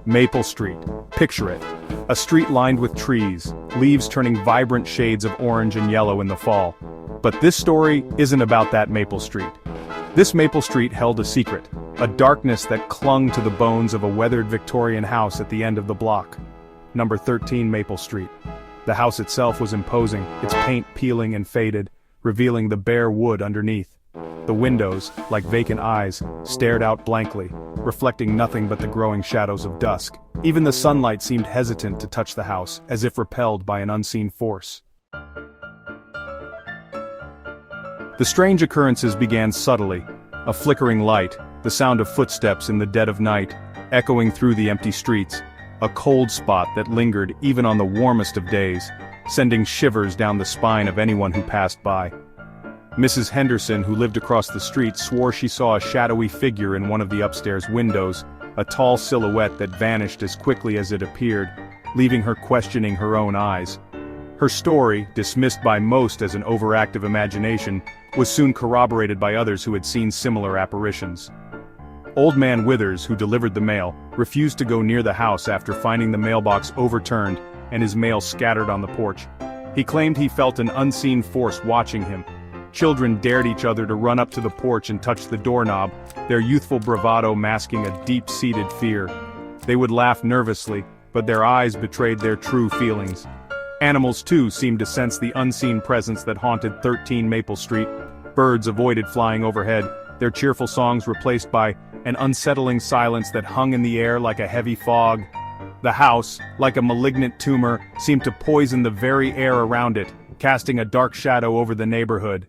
Maple Street. Picture it. A street lined with trees, leaves turning vibrant shades of orange and yellow in the fall. But this story isn't about that Maple Street. This Maple Street held a secret, a darkness that clung to the bones of a weathered Victorian house at the end of the block. Number 13 Maple Street. The house itself was imposing, its paint peeling and faded, revealing the bare wood underneath. The windows, like vacant eyes, stared out blankly, reflecting nothing but the growing shadows of dusk. Even the sunlight seemed hesitant to touch the house, as if repelled by an unseen force. The strange occurrences began subtly, a flickering light, the sound of footsteps in the dead of night, echoing through the empty streets, a cold spot that lingered even on the warmest of days, sending shivers down the spine of anyone who passed by. Mrs. Henderson, who lived across the street, swore she saw a shadowy figure in one of the upstairs windows, a tall silhouette that vanished as quickly as it appeared, leaving her questioning her own eyes. Her story, dismissed by most as an overactive imagination, was soon corroborated by others who had seen similar apparitions. Old Man Withers, who delivered the mail, refused to go near the house after finding the mailbox overturned and his mail scattered on the porch. He claimed he felt an unseen force watching him. Children dared each other to run up to the porch and touch the doorknob, their youthful bravado masking a deep-seated fear. They would laugh nervously, but their eyes betrayed their true feelings. Animals too seemed to sense the unseen presence that haunted 13 Maple Street. Birds avoided flying overhead, their cheerful songs replaced by an unsettling silence that hung in the air like a heavy fog. The house, like a malignant tumor, seemed to poison the very air around it, casting a dark shadow over the neighborhood.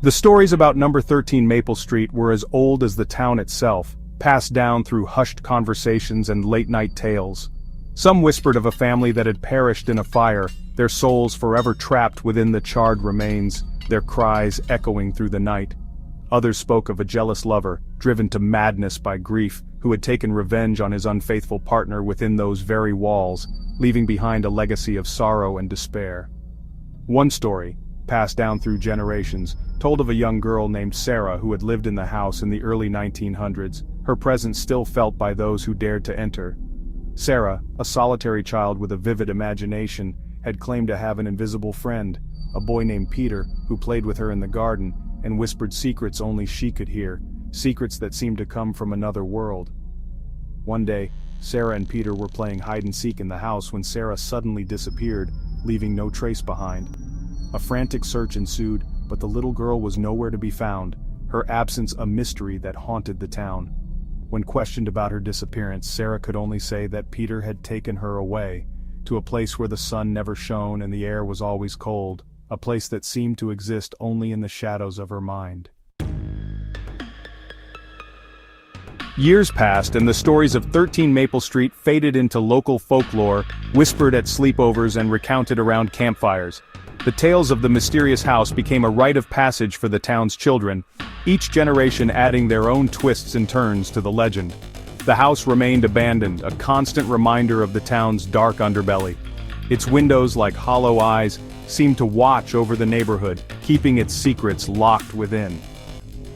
The stories about number 13 Maple Street were as old as the town itself, passed down through hushed conversations and late-night tales. Some whispered of a family that had perished in a fire, their souls forever trapped within the charred remains, their cries echoing through the night. Others spoke of a jealous lover, driven to madness by grief, who had taken revenge on his unfaithful partner within those very walls, leaving behind a legacy of sorrow and despair. One story, passed down through generations, told of a young girl named Sarah who had lived in the house in the early 1900s, her presence still felt by those who dared to enter. Sarah, a solitary child with a vivid imagination, had claimed to have an invisible friend, a boy named Peter, who played with her in the garden, and whispered secrets only she could hear, secrets that seemed to come from another world. One day, Sarah and Peter were playing hide-and-seek in the house when Sarah suddenly disappeared, leaving no trace behind. A frantic search ensued, but the little girl was nowhere to be found, her absence a mystery that haunted the town. When questioned about her disappearance, Sarah could only say that Peter had taken her away, to a place where the sun never shone and the air was always cold, a place that seemed to exist only in the shadows of her mind. Years passed and the stories of 13 Maple Street faded into local folklore, whispered at sleepovers and recounted around campfires. The tales of the mysterious house became a rite of passage for the town's children, each generation adding their own twists and turns to the legend. The house remained abandoned, a constant reminder of the town's dark underbelly. Its windows, like hollow eyes, seemed to watch over the neighborhood, keeping its secrets locked within.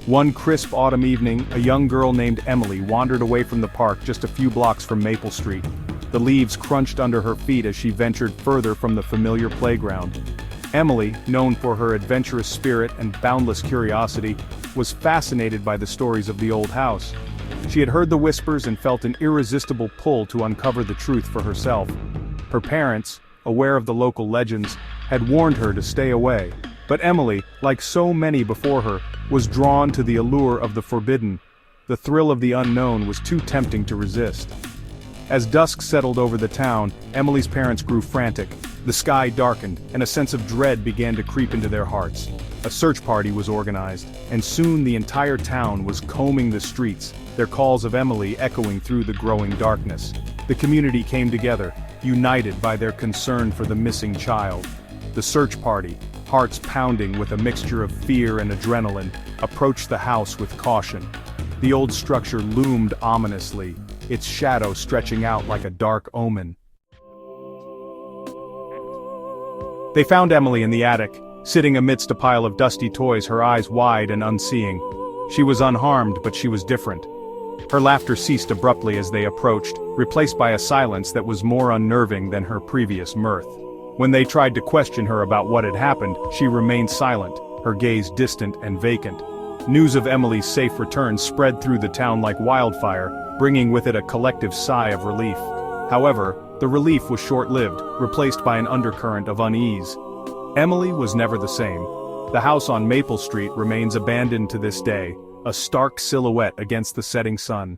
One crisp autumn evening, a young girl named Emily wandered away from the park just a few blocks from Maple Street. The leaves crunched under her feet as she ventured further from the familiar playground. Emily, known for her adventurous spirit and boundless curiosity, was fascinated by the stories of the old house. She had heard the whispers and felt an irresistible pull to uncover the truth for herself. Her parents, aware of the local legends, had warned her to stay away, but Emily, like so many before her, was drawn to the allure of the forbidden. The thrill of the unknown was too tempting to resist. As dusk settled over the town, Emily's parents grew frantic. The sky darkened, and a sense of dread began to creep into their hearts. A search party was organized, and soon the entire town was combing the streets, their calls of Emily echoing through the growing darkness. The community came together, united by their concern for the missing child. The search party, hearts pounding with a mixture of fear and adrenaline, approached the house with caution. The old structure loomed ominously, its shadow stretching out like a dark omen. They found Emily in the attic, sitting amidst a pile of dusty toys, her eyes wide and unseeing. She was unharmed, but she was different. Her laughter ceased abruptly as they approached, replaced by a silence that was more unnerving than her previous mirth. When they tried to question her about what had happened, she remained silent, her gaze distant and vacant. News of Emily's safe return spread through the town like wildfire, bringing with it a collective sigh of relief. However, the relief was short-lived, replaced by an undercurrent of unease. Emily was never the same. The house on Maple Street remains abandoned to this day, a stark silhouette against the setting sun.